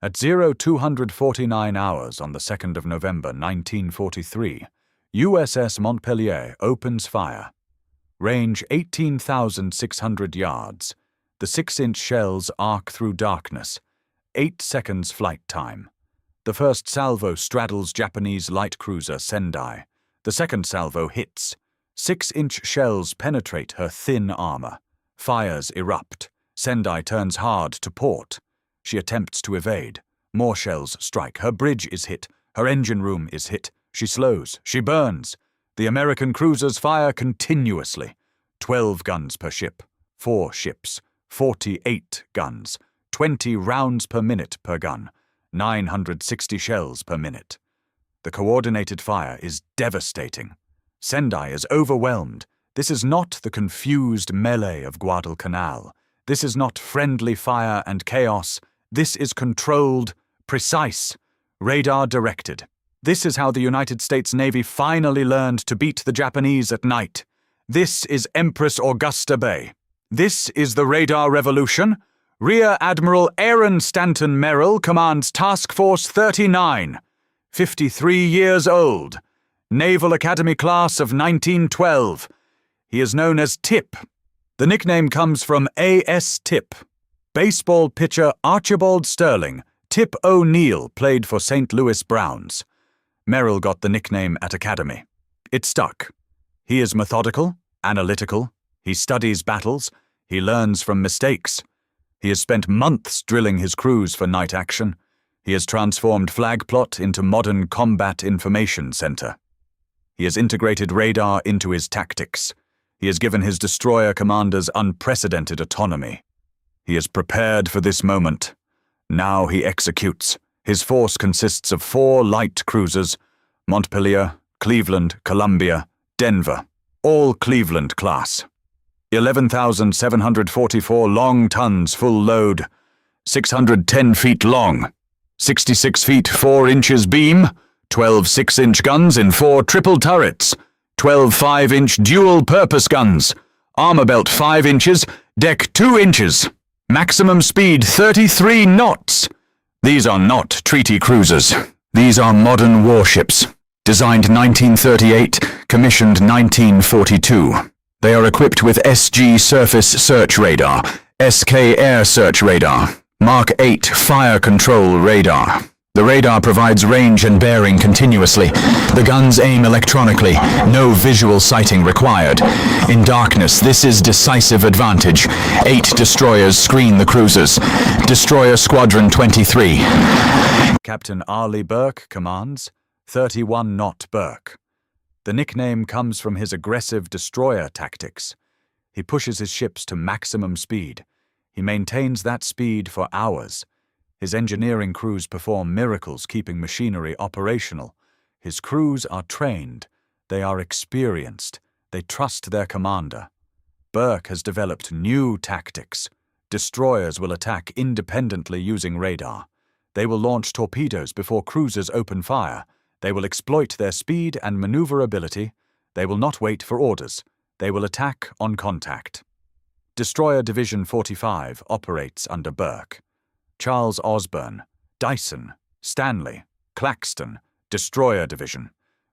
At 0249 hours on the 2nd of November 1943, USS Montpellier opens fire. Range 18,600 yards. The 6-inch shells arc through darkness. 8 seconds flight time. The first salvo straddles Japanese light cruiser Sendai. The second salvo hits. 6-inch shells penetrate her thin armor. Fires erupt. Sendai turns hard to port. She attempts to evade. More shells strike. Her bridge is hit. Her engine room is hit. She slows. She burns. The American cruisers fire continuously. 12 guns per ship. 4 ships. 48 guns. 20 rounds per minute per gun. 960 shells per minute. The coordinated fire is devastating. Sendai is overwhelmed. This is not the confused melee of Guadalcanal. This is not friendly fire and chaos. This is controlled, precise, radar-directed. This is how the United States Navy finally learned to beat the Japanese at night. This is Empress Augusta Bay. This is the radar revolution. Rear Admiral Aaron Stanton Merrill commands Task Force 39, 53 years old, Naval Academy class of 1912. He is known as Tip. The nickname comes from A.S. Tip. Baseball pitcher Archibald Sterling, Tip O'Neill, played for St. Louis Browns. Merrill got the nickname at Academy. It stuck. He is methodical, analytical. He studies battles. He learns from mistakes. He has spent months drilling his crews for night action. He has transformed Flag Plot into modern combat information center. He has integrated radar into his tactics. He has given his destroyer commanders unprecedented autonomy. He is prepared for this moment. Now he executes. His force consists of 4 light cruisers, Montpellier, Cleveland, Columbia, Denver, all Cleveland class. 11,744 long tons full load, 610 feet long, 66 feet 4 inches beam, 12 6-inch guns in 4 triple turrets, 12 5-inch dual-purpose guns, armor belt 5 inches, deck 2 inches, maximum speed 33 knots. These are not treaty cruisers. These are modern warships. Designed 1938, commissioned 1942. They are equipped with SG Surface Search Radar, SK Air Search Radar, Mark 8 Fire Control Radar. The radar provides range and bearing continuously. The guns aim electronically, no visual sighting required. In darkness, this is decisive advantage. 8 destroyers screen the cruisers. Destroyer Squadron 23. Captain Arleigh Burke commands 31 Knot Burke. The nickname comes from his aggressive destroyer tactics. He pushes his ships to maximum speed. He maintains that speed for hours. His engineering crews perform miracles keeping machinery operational. His crews are trained. They are experienced. They trust their commander. Burke has developed new tactics. Destroyers will attack independently using radar. They will launch torpedoes before cruisers open fire. They will exploit their speed and maneuverability. They will not wait for orders. They will attack on contact. Destroyer Division 45 operates under Burke. Charles Osborne, Dyson, Stanley, Claxton, Destroyer Division.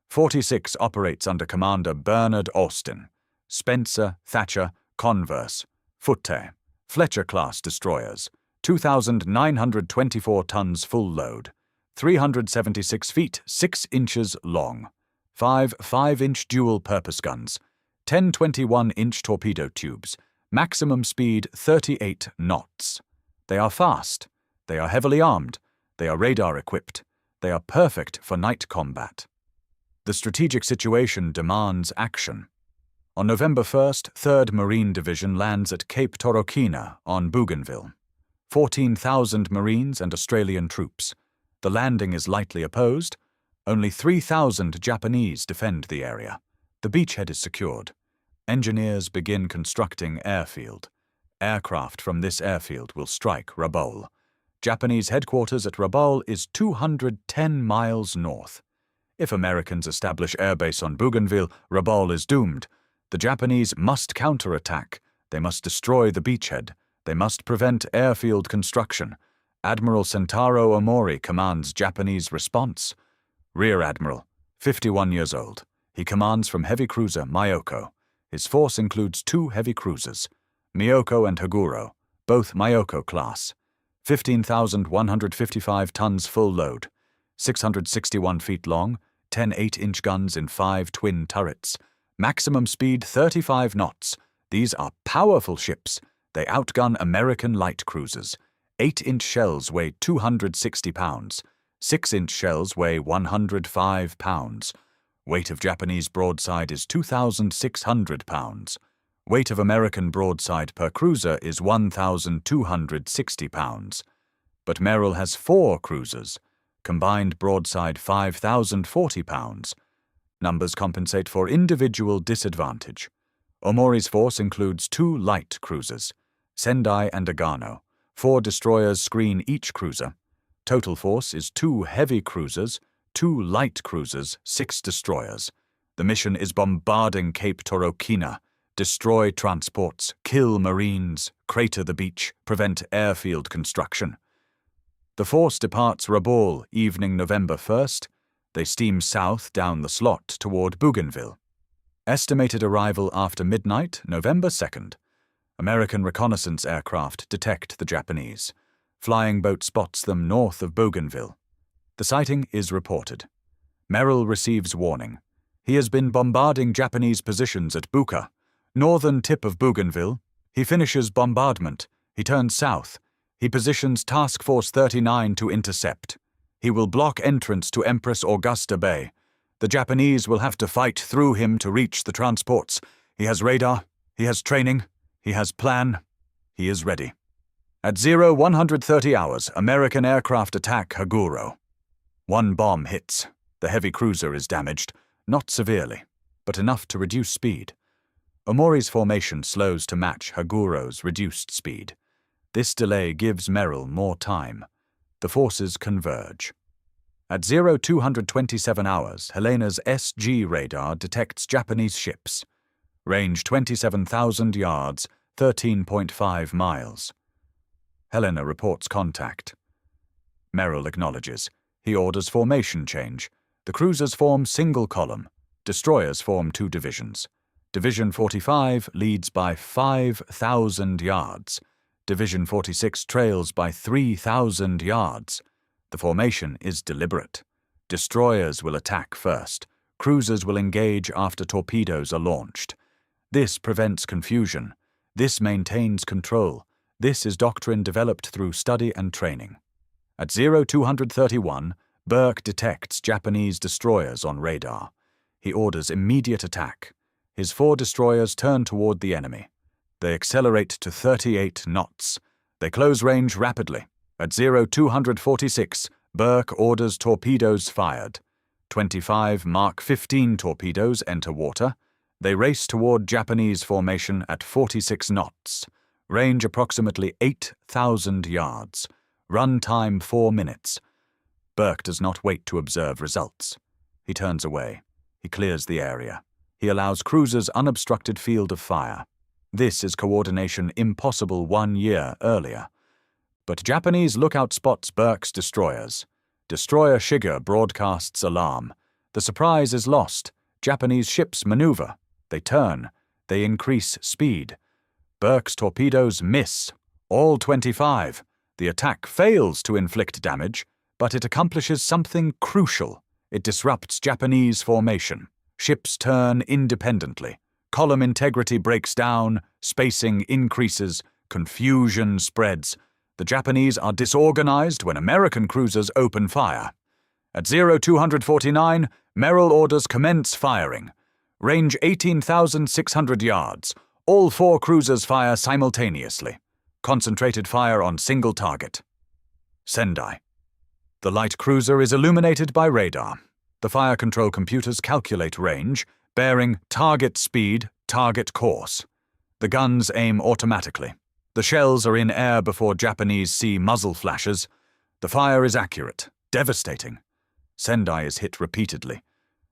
46 operates under Commander Bernard Austin. Spencer, Thatcher, Converse, Foote, Fletcher-class destroyers. 2,924 tons full load. 376 feet 6 inches long. 5 5-inch dual-purpose guns. 10 21-inch torpedo tubes. Maximum speed 38 knots. They are fast. They are heavily armed. They are radar-equipped. They are perfect for night combat. The strategic situation demands action. On November 1st, 3rd Marine Division lands at Cape Torokina on Bougainville. 14,000 Marines and Australian troops. The landing is lightly opposed. Only 3,000 Japanese defend the area. The beachhead is secured. Engineers begin constructing airfield. Aircraft from this airfield will strike Rabaul. Japanese headquarters at Rabaul is 210 miles north. If Americans establish airbase on Bougainville, Rabaul is doomed. The Japanese must counterattack. They must destroy the beachhead. They must prevent airfield construction. Admiral Sentaro Omori commands Japanese response. Rear Admiral, 51 years old. He commands from heavy cruiser Myoko. His force includes 2 heavy cruisers, Myoko and Haguro, both Myoko class. 15,155 tons full load, 661 feet long, 10 8-inch guns in 5 twin turrets. Maximum speed 35 knots. These are powerful ships. They outgun American light cruisers. 8-inch shells weigh 260 pounds. 6-inch shells weigh 105 pounds. Weight of Japanese broadside is 2,600 pounds. Weight of American broadside per cruiser is 1,260 pounds. But Merrill has 4 cruisers. Combined broadside 5,040 pounds. Numbers compensate for individual disadvantage. Omori's force includes 2 light cruisers, Sendai and Agano. 4 destroyers screen each cruiser. Total force is 2 heavy cruisers, 2 light cruisers, 6 destroyers. The mission is bombarding Cape Torokina, destroy transports, kill Marines, crater the beach, prevent airfield construction. The force departs Rabaul evening November 1st. They steam south down the slot toward Bougainville. Estimated arrival after midnight, November 2nd. American reconnaissance aircraft detect the Japanese. Flying boat spots them north of Bougainville. The sighting is reported. Merrill receives warning. He has been bombarding Japanese positions at Buka, northern tip of Bougainville. He finishes bombardment. He turns south. He positions Task Force 39 to intercept. He will block entrance to Empress Augusta Bay. The Japanese will have to fight through him to reach the transports. He has radar. He has training. He has plan. He is ready. At 0130 hours, American aircraft attack Haguro. 1 bomb hits. The heavy cruiser is damaged, not severely, but enough to reduce speed. Omori's formation slows to match Haguro's reduced speed. This delay gives Merrill more time. The forces converge. At 0227 hours, Helena's SG radar detects Japanese ships. Range 27,000 yards, 13.5 miles. Helena reports contact. Merrill acknowledges. He orders formation change. The cruisers form single column. Destroyers form 2 divisions. Division 45 leads by 5,000 yards. Division 46 trails by 3,000 yards. The formation is deliberate. Destroyers will attack first. Cruisers will engage after torpedoes are launched. This prevents confusion. This maintains control. This is doctrine developed through study and training. At 0231, Burke detects Japanese destroyers on radar. He orders immediate attack. His 4 destroyers turn toward the enemy. They accelerate to 38 knots. They close range rapidly. At 0246, Burke orders torpedoes fired. 25 Mark 15 torpedoes enter water. They race toward Japanese formation at 46 knots. Range approximately 8,000 yards. Run time 4 minutes. Burke does not wait to observe results. He turns away. He clears the area. He allows cruisers unobstructed field of fire. This is coordination impossible 1 year earlier. But Japanese lookout spots Burke's destroyers. Destroyer Shiga broadcasts alarm. The surprise is lost. Japanese ships maneuver. They turn. They increase speed. Burke's torpedoes miss. All 25. The attack fails to inflict damage, but it accomplishes something crucial. It disrupts Japanese formation. Ships turn independently. Column integrity breaks down, spacing increases, confusion spreads. The Japanese are disorganized when American cruisers open fire. At 0249, Merrill orders commence firing. Range 18,600 yards. All 4 cruisers fire simultaneously. Concentrated fire on single target. Sendai. The light cruiser is illuminated by radar. The fire control computers calculate range, bearing, target speed, target course. The guns aim automatically. The shells are in air before Japanese see muzzle flashes. The fire is accurate, devastating. Sendai is hit repeatedly.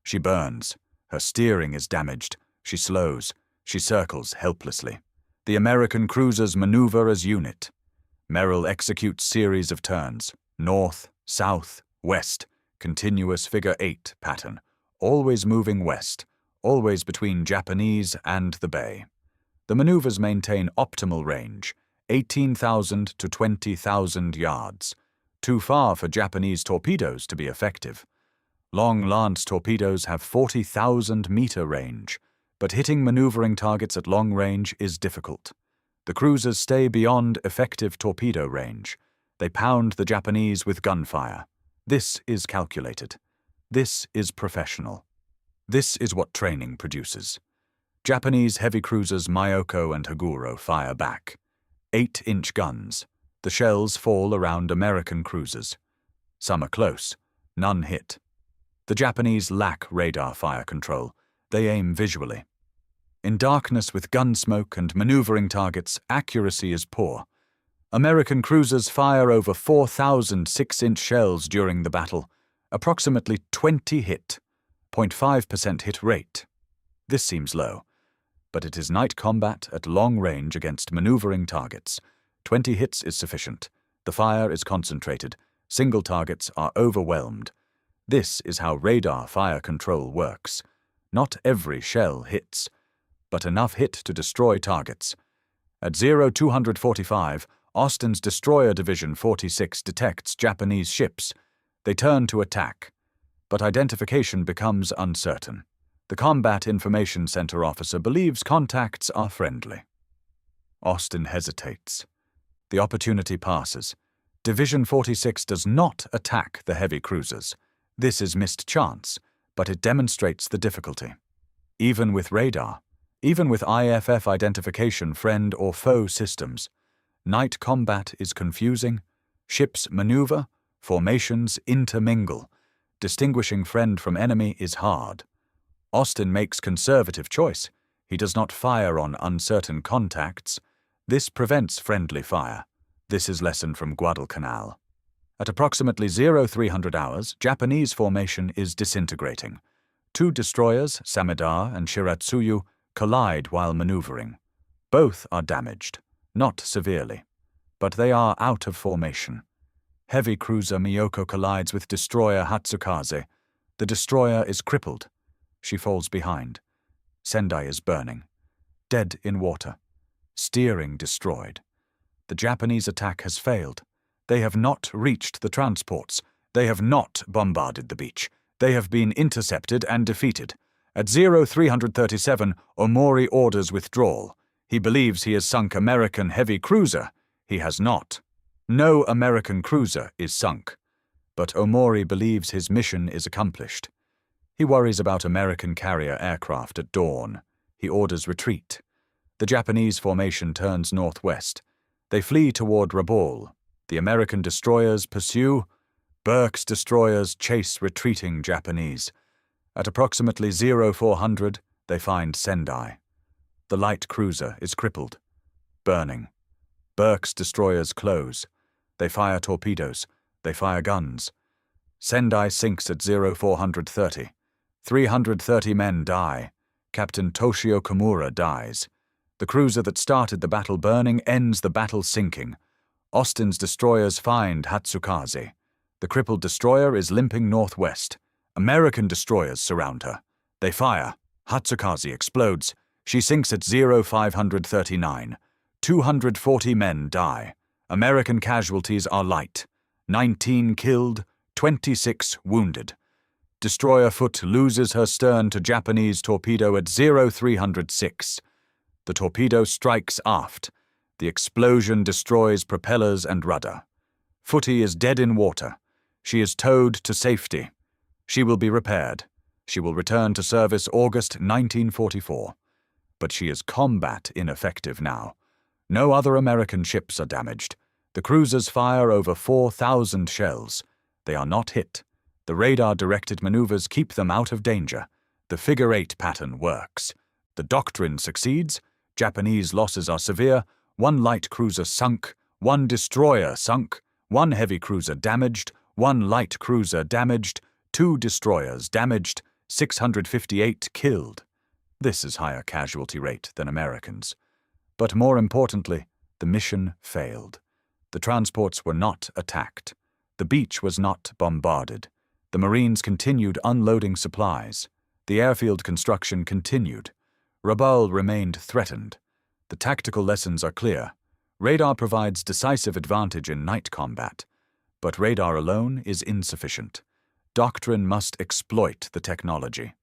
She burns. Her steering is damaged. She slows. She circles helplessly. The American cruisers maneuver as unit. Merrill executes series of turns, north, south, west, continuous figure 8 pattern, always moving west, always between Japanese and the bay. The maneuvers maintain optimal range, 18,000 to 20,000 yards, too far for Japanese torpedoes to be effective. Long lance torpedoes have 40,000-meter range, but hitting maneuvering targets at long range is difficult. The cruisers stay beyond effective torpedo range. They pound the Japanese with gunfire. This is calculated. This is professional. This is what training produces. Japanese heavy cruisers Myoko and Haguro fire back. 8-inch guns. The shells fall around American cruisers. Some are close. None hit. The Japanese lack radar fire control. They aim visually. In darkness with gun smoke and maneuvering targets, accuracy is poor. American cruisers fire over 4,000 6-inch shells during the battle. Approximately 20 hit. 0.5% hit rate. This seems low, but it is night combat at long range against maneuvering targets. 20 hits is sufficient. The fire is concentrated. Single targets are overwhelmed. This is how radar fire control works. Not every shell hits, but enough hit to destroy targets. At 0245, Austin's Destroyer Division 46 detects Japanese ships. They turn to attack, but identification becomes uncertain. The Combat Information Center officer believes contacts are friendly. Austin hesitates. The opportunity passes. Division 46 does not attack the heavy cruisers. This is missed chance, but it demonstrates the difficulty. Even with radar, even with IFF identification friend or foe systems, night combat is confusing. Ships maneuver, formations intermingle. Distinguishing friend from enemy is hard. Austin makes conservative choice. He does not fire on uncertain contacts. This prevents friendly fire. This is lesson from Guadalcanal. At approximately 0300 hours, Japanese formation is disintegrating. 2 destroyers, Samedar and Shiratsuyu, collide while maneuvering. Both are damaged, not severely, but they are out of formation. Heavy cruiser Myoko collides with destroyer Hatsukaze. The destroyer is crippled. She falls behind. Sendai is burning. Dead in water. Steering destroyed. The Japanese attack has failed. They have not reached the transports. They have not bombarded the beach. They have been intercepted and defeated. At 0337, Omori orders withdrawal. He believes he has sunk American heavy cruiser. He has not. No American cruiser is sunk. But Omori believes his mission is accomplished. He worries about American carrier aircraft at dawn. He orders retreat. The Japanese formation turns northwest. They flee toward Rabaul. The American destroyers pursue. Burke's destroyers chase retreating Japanese. At approximately 0400, they find Sendai. The light cruiser is crippled, burning. Burke's destroyers close. They fire torpedoes. They fire guns. Sendai sinks at 0430. 330 men die. Captain Toshio Komura dies. The cruiser that started the battle burning ends the battle sinking. Austin's destroyers find Hatsukaze. The crippled destroyer is limping northwest. American destroyers surround her. They fire. Hatsukaze explodes. She sinks at 0539. 240 men die. American casualties are light. 19 killed, 26 wounded. Destroyer Foot loses her stern to Japanese torpedo at 0306. The torpedo strikes aft. The explosion destroys propellers and rudder. Footy is dead in water. She is towed to safety. She will be repaired. She will return to service August 1944. But she is combat ineffective now. No other American ships are damaged. The cruisers fire over 4,000 shells. They are not hit. The radar-directed maneuvers keep them out of danger. The figure 8 pattern works. The doctrine succeeds. Japanese losses are severe. 1 light cruiser sunk. 1 destroyer sunk. 1 heavy cruiser damaged. 1 light cruiser damaged. 2 destroyers damaged. 658 killed. This is higher casualty rate than Americans. But more importantly, the mission failed. The transports were not attacked. The beach was not bombarded. The Marines continued unloading supplies. The airfield construction continued. Rabaul remained threatened. The tactical lessons are clear. Radar provides decisive advantage in night combat, but radar alone is insufficient. Doctrine must exploit the technology.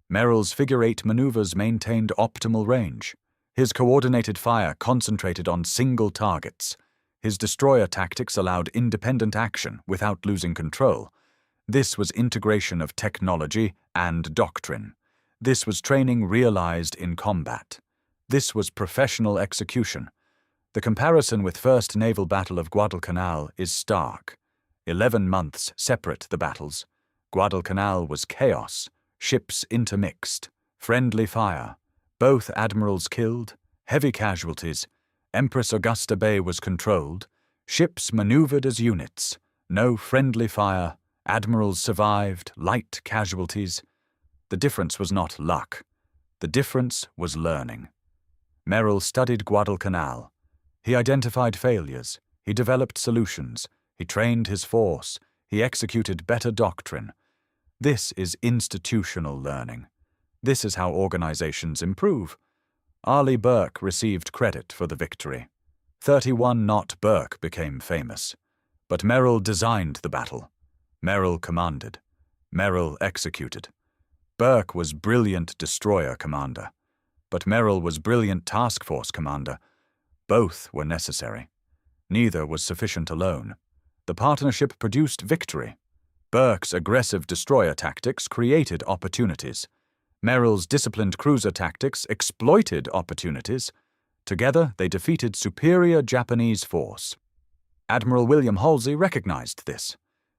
Merrill's figure-8 maneuvers maintained optimal range. His coordinated fire concentrated on single targets. His destroyer tactics allowed independent action without losing control. This was integration of technology and doctrine. This was training realized in combat. This was professional execution. The comparison with First Naval Battle of Guadalcanal is stark. 11 months separate the battles. Guadalcanal was chaos, ships intermixed, friendly fire, both admirals killed, heavy casualties. Empress Augusta Bay was controlled, ships maneuvered as units, no friendly fire, admirals survived, light casualties. The difference was not luck. The difference was learning. Merrill studied Guadalcanal. He identified failures. He developed solutions. He trained his force. He executed better doctrine. This is institutional learning. This is how organizations improve. Arleigh Burke received credit for the victory. 31-knot Burke became famous. But Merrill designed the battle. Merrill commanded. Merrill executed. Burke was brilliant destroyer commander. But Merrill was brilliant task force commander. Both were necessary. Neither was sufficient alone. The partnership produced victory. Burke's aggressive destroyer tactics created opportunities. Merrill's disciplined cruiser tactics exploited opportunities. Together, they defeated superior Japanese force. Admiral William Halsey recognized this.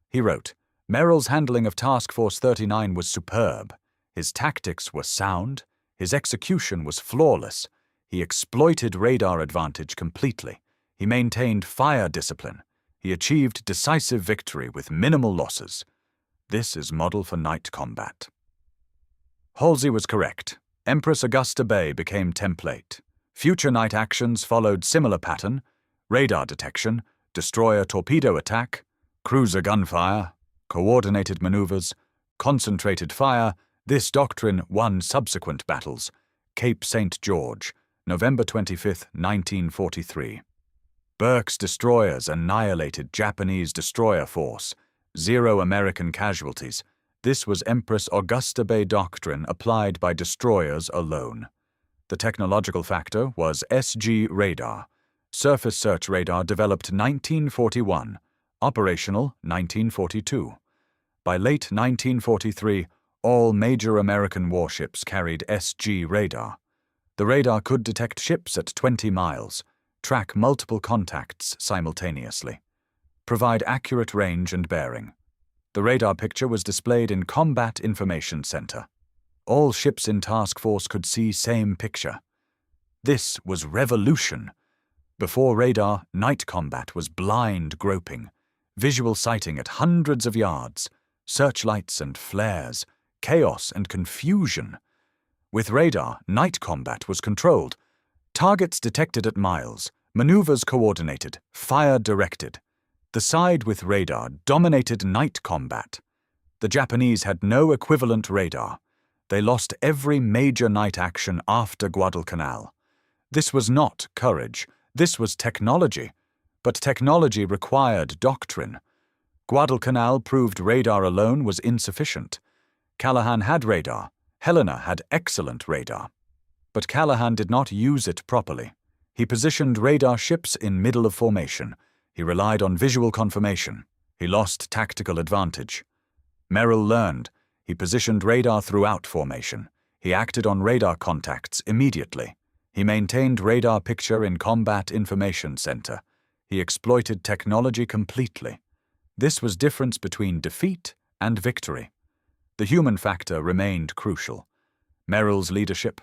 He wrote, "Merrill's handling of Task Force 39 was superb. His tactics were sound. His execution was flawless. He exploited radar advantage completely. He maintained fire discipline. He achieved decisive victory with minimal losses. This is model for night combat." Halsey was correct. Empress Augusta Bay became template. Future night actions followed similar pattern: radar detection, destroyer torpedo attack, cruiser gunfire, coordinated maneuvers, concentrated fire. This doctrine won subsequent battles. Cape St. George, November 25, 1943. Burke's destroyers annihilated Japanese destroyer force. 0 American casualties. This was Empress Augusta Bay doctrine applied by destroyers alone. The technological factor was SG radar. Surface search radar developed 1941. Operational 1942. By late 1943, all major American warships carried SG radar. The radar could detect ships at 20 miles, track multiple contacts simultaneously, provide accurate range and bearing. The radar picture was displayed in Combat Information Center. All ships in task force could see same picture. This was revolution. Before radar, night combat was blind groping, visual sighting at hundreds of yards, searchlights and flares, chaos and confusion. With radar, night combat was controlled. Targets detected at miles, maneuvers coordinated, fire directed. The side with radar dominated night combat. The Japanese had no equivalent radar. They lost every major night action after Guadalcanal. This was not courage. This was technology. But technology required doctrine. Guadalcanal proved radar alone was insufficient. Callahan had radar. Helena had excellent radar. But Callahan did not use it properly. He positioned radar ships in middle of formation. He relied on visual confirmation. He lost tactical advantage. Merrill learned. He positioned radar throughout formation. He acted on radar contacts immediately. He maintained radar picture in Combat Information Center. He exploited technology completely. This was difference between defeat and victory. The human factor remained crucial. Merrill's leadership,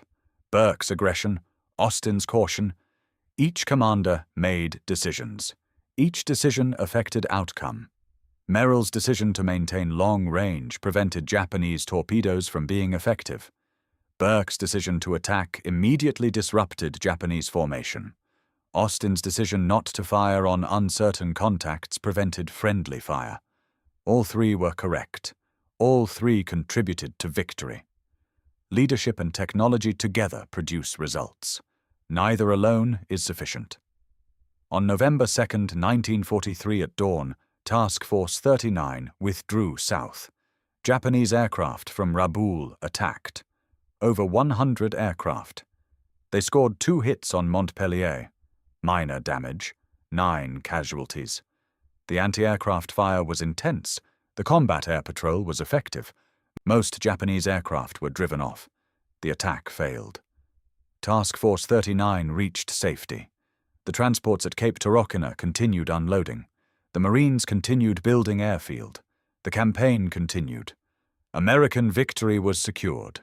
Burke's aggression, Austin's caution. Each commander made decisions. Each decision affected outcome. Merrill's decision to maintain long range prevented Japanese torpedoes from being effective. Burke's decision to attack immediately disrupted Japanese formation. Austin's decision not to fire on uncertain contacts prevented friendly fire. All three were correct. All three contributed to victory. Leadership and technology together produce results. Neither alone is sufficient. On November 2, 1943 at dawn, Task Force 39 withdrew south. Japanese aircraft from Rabaul attacked. Over 100 aircraft. They scored 2 hits on Montpellier. Minor damage, 9 casualties. The anti-aircraft fire was intense. The combat air patrol was effective. Most Japanese aircraft were driven off. The attack failed. Task Force 39 reached safety. The transports at Cape Torokina continued unloading. The Marines continued building airfield. The campaign continued. American victory was secured.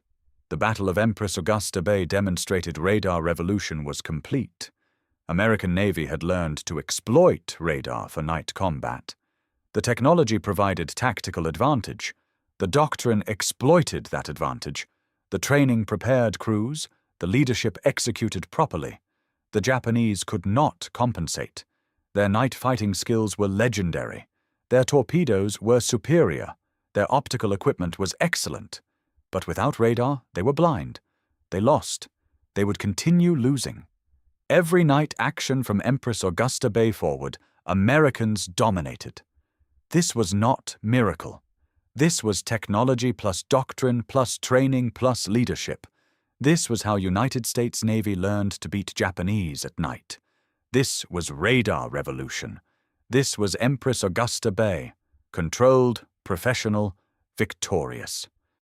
The Battle of Empress Augusta Bay demonstrated radar revolution was complete. American Navy had learned to exploit radar for night combat. The technology provided tactical advantage. The doctrine exploited that advantage. The training prepared crews. The leadership executed properly. The Japanese could not compensate. Their night fighting skills were legendary. Their torpedoes were superior. Their optical equipment was excellent. But without radar, they were blind. They lost. They would continue losing. Every night action from Empress Augusta Bay forward, Americans dominated. This was not miracle. This was technology plus doctrine plus training plus leadership. This was how United States Navy learned to beat Japanese at night. This was radar revolution. This was Empress Augusta Bay. Controlled, professional, victorious.